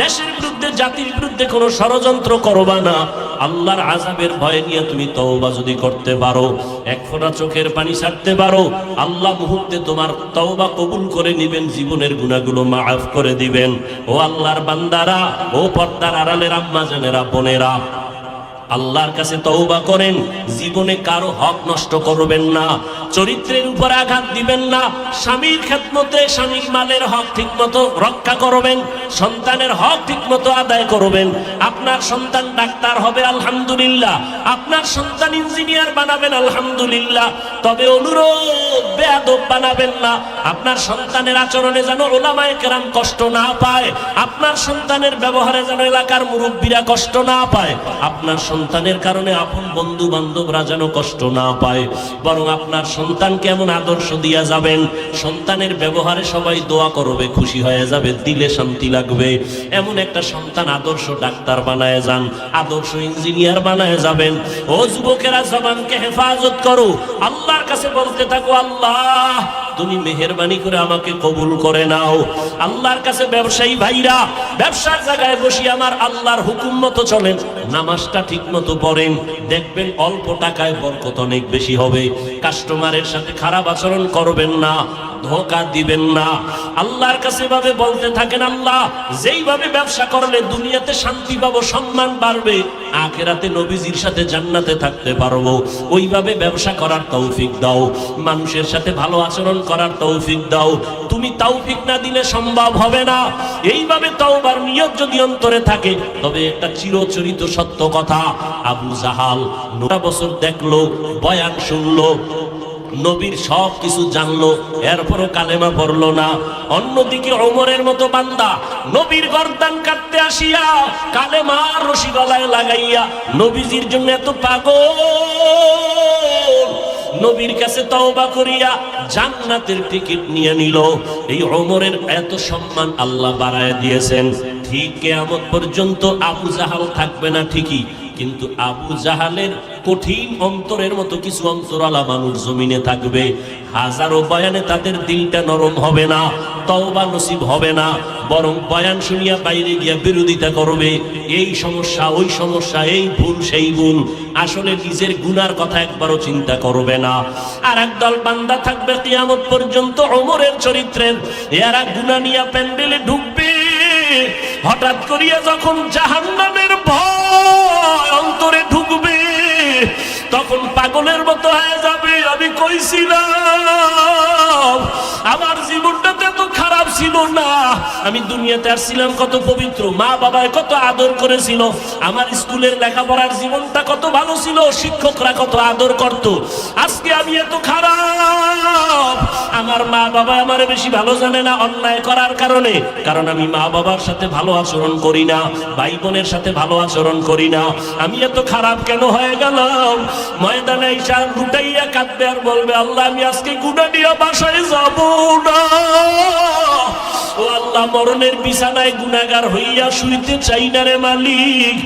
দেশের বিরুদ্ধে, জাতির বিরুদ্ধে কোনো ষড়যন্ত্র করবা না। আল্লাহর আযাবের ভয় নিয়ে তুমি তওবা যদি করতে পারো, এক ফোঁটা চোখের পানি ছাড়তে পারো, আল্লাহ মুহূর্তে তোমার তওবা কবুল করে নেবেন, জীবনের গুনাহগুলো মাফ করে দিবেন। ও আল্লাহর বান্দারা, ও পর্দার আড়ালের আম্মা জানেরা, বোনেরা, আল্লাহর কাছে তওবা করেন, জীবনে কারো হক নষ্ট করবেন না, চরিত্রের উপর আঘাত দিবেন না, স্বামীর খেদমতে স্বামীর মালের হক ঠিকমতো রক্ষা করবেন, সন্তানের হক ঠিকমতো আদায় করবেন। আপনার সন্তান ডাক্তার হবে, আলহামদুলিল্লাহ, আপনার সন্তান ইঞ্জিনিয়ার বানাবেন, আলহামদুলিল্লাহ, তবে অনুরোধ, বেয়াদব বানাবেন না। আপনার সন্তানের আচরণে যেন ওলামায়ে কেরাম কষ্ট না পায়, আপনার সন্তানের ব্যবহারে যেন এলাকার মুরব্বীরা কষ্ট না পায়, আপনার সন্তানের কারণে আপন বন্ধু বান্ধবরা যেন কষ্ট না পায়, বরং আপনার সন্তানকে এমন আদর্শ দিয়া যাবেন, সন্তানের ব্যবহারে সবাই দোয়া করবে, খুশি হয়ে যাবে, দিলে শান্তি লাগবে, এমন একটা সন্তান আদর্শ ডাক্তার বানায় যান, আদর্শ ইঞ্জিনিয়ার বানায় যাবেন। ও যুবকেরা, জবানকে হেফাজত করো, আল্লাহর কাছে বলতে থাকো, আল্লাহ তুমি মেহেরবানি করে আমাকে কবুল করে নাও। আল্লাহর কাছে ব্যবসায়ী ভাইরা, ব্যবসার জায়গায় বসে আমার আল্লাহর হুকুম মতো চলেন, নামাজটা ঠিক মতো পড়েন, দেখবেন অল্প টাকায় বরকত অনেক বেশি হবে। কাস্টমারের সাথে খারাপ আচরণ করবেন না, ধোঁকা দিবেন না। আল্লাহর কাছে ভাবে বলতে থাকেন, আল্লাহ যেইভাবে ব্যবসা করলে দুনিয়াতে শান্তি পাবো, সম্মান বাড়বে, আখিরাতে নবীজির সাথে জান্নাতে থাকতে পারবো, ওইভাবে ব্যবসা করার তৌফিক দাও, মানুষের সাথে ভালো আচরণ করার তৌফিক দাও। তুমি তৌফিক না দিলে সম্ভব হবে না। এইভাবে তওবার নিয়ত যদি অন্তরে থাকে, তবে একটা চিরচরিত সত্য কথা, আবু জাহাল 9 বছর দেখলো, বয়ান শুনলো, নবীর সব কিছু জানলো, এরপরও কালেমা পড়লো না। অন্যদিকে ওমরের মতো বান্দা নবীর গর্দান কাটতে আসিয়া কালেমার রশি গলায় লাগাইয়া নবীজির জন্য এত পাগল, নবীর কাছে তওবা করিয়া জান্নাতের টিকিট নিয়ে নিল। এই ওমরের এত সম্মান আল্লাহ বাড়ায় দিয়েছেন। ঠিক কিয়ামত পর্যন্ত আবু জাহাল থাকবে না ঠিকই, কিন্তু আবু জাহালের কঠিন অন্তরের মতো কিছু অন্তরালা মানুষ জমিনে থাকবে। হাজারো বয়ানে তাদের দিলটা নরম হবে না, তওবা নসিব হবে না, বরং বয়ান শুনিয়া বাইরে গিয়া বিরোধিতা করবে, এই সমস্যা ওই সমস্যা, এই ভুল সেই ভুল, আসলে নিজের গুনার কথা একবারও চিন্তা করবে না। আর একদল বান্দা থাকবে কিয়ামত পর্যন্ত ওমরের চরিত্রের, এরা গুনাহ নিয়া প্যান্ডেলে ঢুকবে, হঠাৎ করিয়া যখন জাহান্নামের ভয় অন্তরে ঢুকবে তখন পাগলের মতো হয়ে যাবে। আমি কইছিলাম আমার জীবনটাতে তো খারাপ ছিল না, আমি দুনিয়াতে আসছিলাম কত পবিত্র, মা বাবায় কত আদর করেছিল, আমার স্কুলের লেখাপড়ার জীবনটা কত ভালো ছিল, শিক্ষকরা কত আদর করত, আজকে আমি এত খারাপ। আমার মা বাবা আমার বেশি ভালো জানে না অন্যায় করার কারণে, কারণ আমি মা বাবার সাথে ভালো আচরণ করি না, ভাই বোনের সাথে ভালো আচরণ করি না, আমি এত খারাপ কেন হয়ে গেলাম। ময়দানে ঈশা লুটাইয়া কাঁদবে আর বলবে, আল্লাহ আমি আজকে গুনাহ নিয়ে বাসায় যাব না। ও আল্লাহ, মরণের বিছানায় গুনাহগার হইয়া শুইতে চাই না রে মালিক,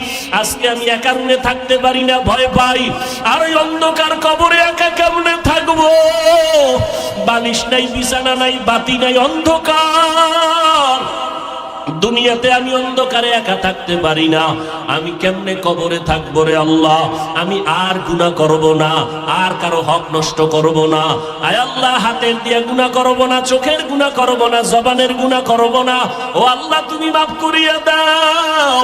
আজকে আমি একা রুমে থাকতে পারি না, ভয় পাই। আর ওই অন্ধকার কবরে একা কেমনে থাকবো, বালিশ নাই, বিছানা নাই, বাতি নাই, অন্ধকার। দুনিয়াতে আমি অন্ধকারে একা থাকতে পারি না, আমি কেমনে কবরে থাকবো রে আল্লাহ। আমি আর গুনাহ করব না, আর কারো হক নষ্ট করব না। আয় আল্লাহ, হাতের দিয়ে গুনাহ করব না, চোখের গুনাহ করব না, জবানের গুনাহ করব না। ও আল্লাহ, তুমি মাফ করিয়া দাও।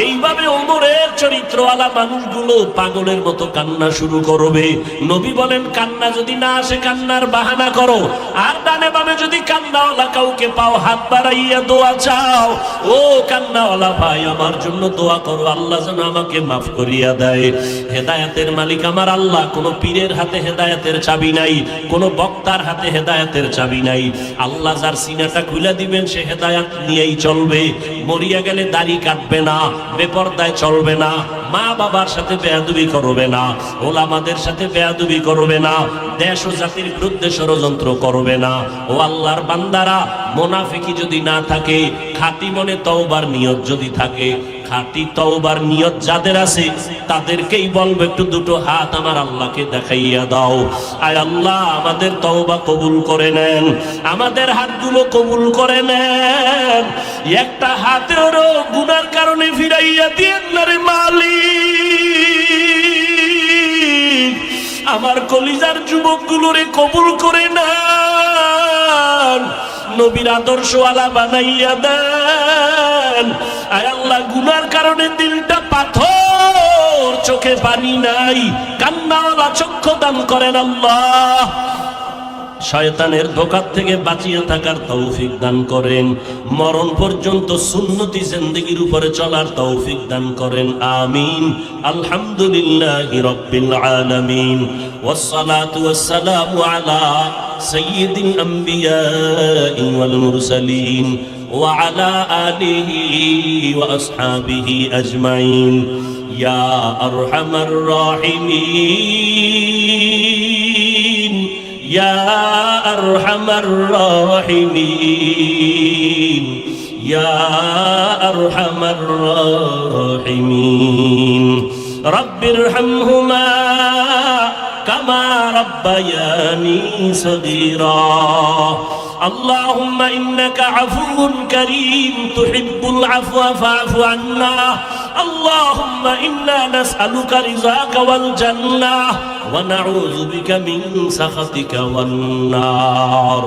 এইভাবে ওমরের চরিত্রওয়ালা মানুষগুলো পাগলের মতো কান্না শুরু করবে। নবী বলেন, কান্না যদি না আসে কান্নার বাহানা করো, আর ডানে বামে যদি কান্নাওয়ালা কাউকে পাও হাত বাড়াইয়া দোয়া চাও। ও কান্নাওয়ালা ভাই, আমার জন্য দোয়া করো, আল্লাহ যেন আমাকে মাফ করিয়া দেয়। হেদায়েতের মালিক আমার আল্লাহ, কোনো পীরের হাতে হেদায়েতের চাবি নাই, কোনো বক্তার হাতে হেদায়েতের চাবি নাই। আল্লাহ যার সিনাটা খুলে দিবেন সে হেদায়েত নিয়েই চলবে। মরিয়া গেলে দাড়ি কাটবে না, বেপরদায় চলবে না, মা বাবার সাথে বেয়াদবি করবে না, ওলামাদের সাথে বেয়াদবি করবে না, দেশ ও জাতির বিরুদ্ধে ষড়যন্ত্র করবে না। ও আল্লাহর বান্দারা, মুনাফিকি যদি না থাকে, খাঁটি মনে তওবার নিয়ত যদি থাকে, খাঁটি তওবার নিয়ত যাদের আছে তাদেরকেই বলবো একটু দুটো হাত আমার আল্লাহকে দেখাইয়া দাও। আয় আল্লাহ, আমাদের তওবা কবুল করে নেন, আমাদের হাতগুলো কবুল করে নেন। একটা হাতেরও গুনার কারণে ফিরাইয়া দিয়েন না রে মালিক। আমার কলিজার যুবকগুলোরে কবুল করে নেন, নবীর আদর্শওয়ালা বানাইয়া দেন। আয় আল্লাহ, গুনার কারণে দিলটা পাথর, চোখে পানি নাই, কান্নাওয়ালা চক্ষু দান করেন আল্লাহ। শয়তানের ধোঁকা থেকে বাঁচিয়ে থাকার তৌফিক দান করেন, মরণ পর্যন্ত সুন্নতি জিন্দেগির উপরে চলার তৌফিক দান করেন, আমিন। আলহামদুলিল্লাহি রাব্বিল আলামিন, ওয়াসসালাতু ওয়াসসালামু আলা সাইয়্যিদিল আমবিয়াই ওয়াল মুরসালিন ওয়া আলা আলিহি ওয়া আসহাবিহি আজমাইন। ইয়া আরহামার রাহিমিন, ইয়া আরহামার রাহিমিন, ইয়া আরহামার রাহিমিন। রব্বিরহামহুমা কামা রাব্বায়ানি সগীরা। اللهم إنك عفو كريم تحب العفو فاعف عنا. اللهم إنا نسألك رضاك والجنة ونعوذ بك من سخطك والنار.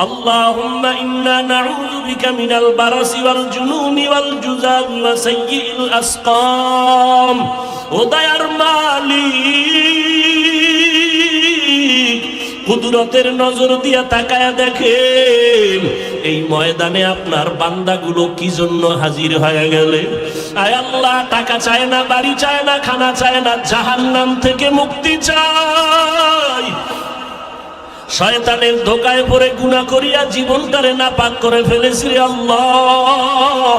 اللهم إنا نعوذ بك من البرص والجنون والجذام وسيء الأسقام. ودير মালিক, কুদরতের নজর দিয়া তাকায়া দেখেন এই ময়দানে আপনার বান্দাগুলো কি জন্য হাজির হয়ে গেলে। আয় আল্লাহ, টাকা চায় না, বাড়ি চায় না, খানা চায় না, জাহান্নাম থেকে মুক্তি চায়। শয়তানের ধোকায় পড়ে গুনাহ করিয়া জীবনটারে নাপাক করে ফেলেছি আল্লাহ।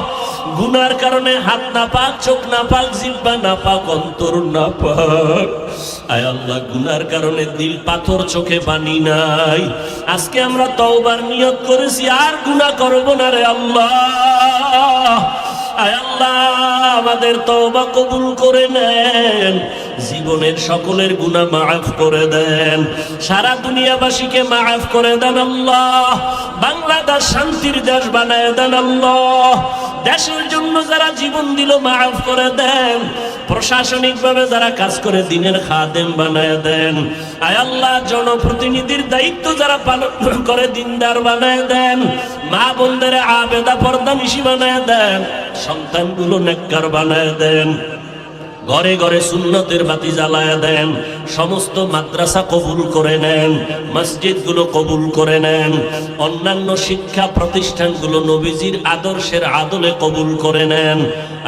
গুনার কারণে হাত নাপাক, চোখ নাপাক, জিহ্বা নাপাক, অন্তর নাপাক। আয় আল্লাহ, গুনার কারণে দিল পাথর, চোখে পানি নাই। আজকে আমরা তওবার নিয়ত করেছি আর গুনাহ করব না রে আল্লাহ। আয় আল্লাহ আমাদের তওবা কবুল করে নেন, জীবনের সকলের গুনাহ মাফ করে দেন, সারা দুনিয়াবাসীকে মাফ করে দেন আল্লাহ। বাংলাদেশ শান্তির দেশ বানায় দেন আল্লাহ। দেশের জন্য যারা জীবন দিল মাফ করে দেন, প্রশাসনিকভাবে যারা কাজ করে দিনের খাদেম বানায় দেন। আয় আল্লাহ জনপ্রতিনিধির দায়িত্ব যারা পালন করে দিনদার বানায় দেন, মা বোনদের আবেদা পর্দানিশী বানায় দেন, সন্তানগুলো নেককার বানায় দেন, ঘরে ঘরে সুন্নতের বাতি জ্বালায় দেন, সমস্ত মাদ্রাসা কবুল করে নেন, মসজিদগুলো কবুল করে নেন, অন্যান্য শিক্ষা প্রতিষ্ঠানগুলো নবীজির আদর্শের আদলে কবুল করে নেন।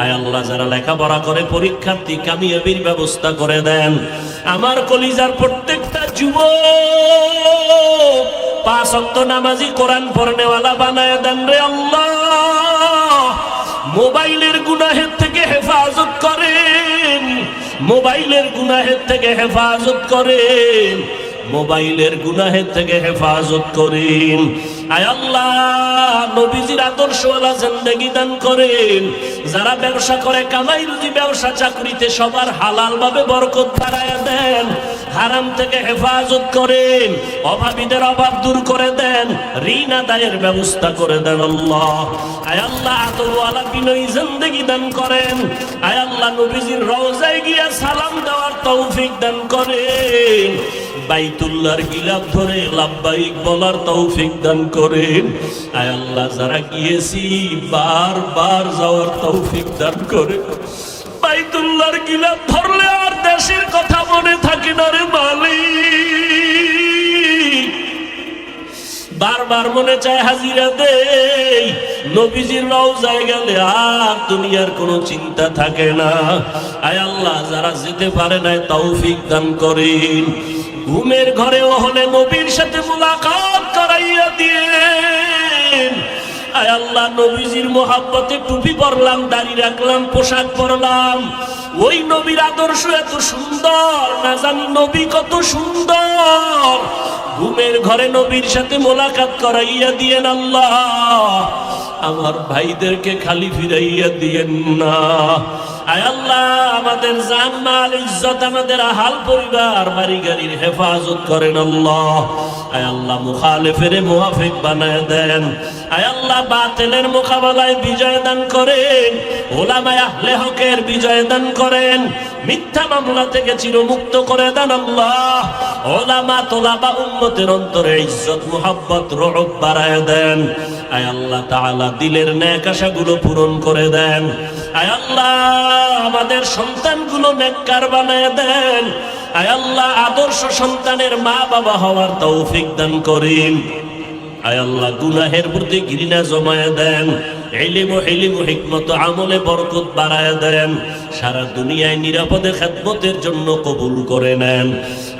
আয় আল্লাহ যারা লেখাপড়া করে পরীক্ষার্থী কামিয়াবির ব্যবস্থা করে দেন। আমার কলিজার প্রত্যেকটা যুবক 5 ওয়াক্ত নামাজি কোরআন পড়নেওয়ালা বানায় দেন রে আল্লাহ। মোবাইলের গুনাহের থেকে হেফাজত করেন, মোবাইলের গুনাহের থেকে হেফাজত করেন, মোবাইলের গুনাহের থেকে হেফাজত করেন। আয় আল্লাহ নবীজির আদর্শওয়ালা জিন্দেগি দান করেন। যারা ব্যবসা করে কামাই রুজি ব্যবসা চাকরিতে সবার হালাল ভাবে বরকত বাড়ায়া দেন, হারাম থেকে হেফাজত করেন, অভাবীদের অভাব দূর করে দেন, ঋণ আদায়ের ব্যবস্থা করে দেন আল্লাহ। আয় আল্লাহ আদরওয়ালা বিনয়ী জিন্দেগি দান করেন। আয় আল্লাহ নবীজির রওজায় গিয়া সালাম দেওয়ার তৌফিক দান করেন, বাইতুল্লাহর গিলাফ ধরে লাব্বাইক বলার তৌফিক দান করেন। আয় আল্লাহ যারা গিয়েছি বারবার যাওয়ার তৌফিক দান করেন। বাইতুল্লাহর গিলাফ ধরলে আর দেশের কথা মনে থাকে না রে মালিক, বারবার মনে চায় হাজিরা দেই। নবীজির রওজায় গেলে আর দুনিয়ার কোনো চিন্তা থাকে না। আয় আল্লাহ যারা যেতে পারে না তৌফিক দান করেন। ঘুমের ঘরেও হলে নবীর সাথে মুলাকাত করাইয়া দিয়েন। আয় আল্লাহ নবীজির মোহাব্বতে টুপি পরলাম, দাড়ি রাখলাম, পোশাক পরলাম, ওই নবীর আদর্শ এত সুন্দর, না জানি নবী কত সুন্দর। ঘুমের ঘরে নবীর সাথে মোলাকাত করাইয়া দিয়েন আল্লাহ। আমার ভাইদেরকে খালি ফিরাইয়া দিয়েন না। আয় আল্লাহ আমাদের জান মাল ইজ্জত, আমাদের আহাল পরিবার বাড়ি গাড়ির হেফাজত করেন আল্লাহ। আয় আল্লাহ মুখালিফের মুওয়াফিক বানায় দেন। আয় আল্লাহ বাতিলের মোকাবেলায় বিজয় দান করেন, উলামায়ে আহলে হকের বিজয় দান করেন, মিথ্যা মামলা থেকে চিরমুক্ত করে দেন আল্লাহ। উলামা তোলাবা উম্মতের অন্তরে ইজ্জত মুহাব্বত রহব বাড়ায় দেন। আয় আল্লাহ তাআলা দিলের নেক আশাগুলো পূরণ করে দেন। আয় আল্লাহ আমাদের সন্তানগুলো নেককার বানায় দেন। আয় আল্লাহ আদর্শ সন্তানের মা বাবা হওয়ার তৌফিক দান করেন। আয় আল্লাহ গুনাহের প্রতি ঘৃণা জমায়ে দেন, ইলম ও হিকমত আমলে বরকত বাড়ায় দেন, সারা দুনিয়ায় নিরাপদে খেদমতের জন্য কবুল করে নেন।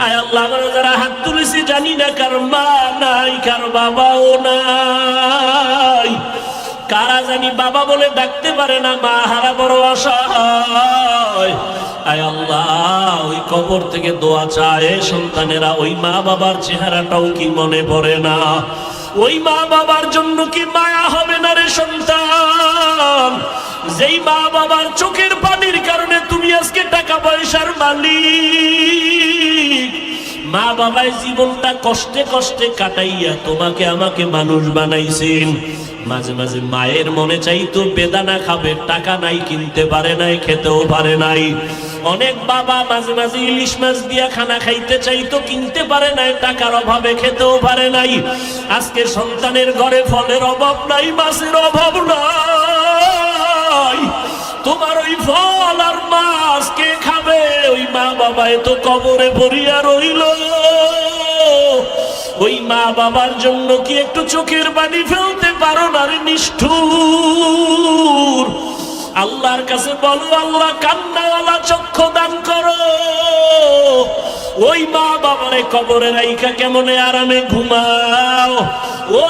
আয় আল্লাহ আমরা যারা হাত তুলেছি জানি না কার মা নাই, কার বাবাও নাই, কারা জানি বাবা বলে ডাকতে পারে না, মা হারা বড় অসহায়। আয় আল্লাহ ওই কবর থেকে দোয়া চায় সন্তানেরা, ওই মা বাবার চেহারাটাও কি মনে পড়ে না? ওই মা বাবার জন্য কি মায়া হবে না রে সন্তান? যেই মা বাবার চোখের পানির কারণে তুমি আজকে টাকা পয়সার মালিক। মা বাবায় জীবনটা কষ্টে কষ্টে কাটাইয়া তোমাকে আমাকে মানুষ বানাইছেন। মাঝে মাঝে মায়ের মনে চাইতো বেদানা খাবে, টাকা নাই, কিনতে পারে নাই, খেতেও পারে নাই। অনেক বাবা মাঝে মাঝে ইলিশ মাছ দিয়া খানা খাইতে চাইতো, কিনতে পারে নাই, টাকার অভাবে খেতেও পারে নাই। আজকে সন্তানের ঘরে ফলের অভাব নাই, মাছের অভাব নাই। তোমার ওই ফল আর মাছ কে খাবে? ওই মা বাবায় তো কবরে পড়িয়া রইল। ওই মা বাবার জন্য কি একটু চোখের পানি ফেলতে পারো না রে নিষ্ঠুর? আল্লাহর কাছে বলো, আল্লাহ কান্নাওয়ালা চক্ষু দান করো। ওই মা বাবারে কবরে রাইখা কেমনে আরামে ঘুমাও। ও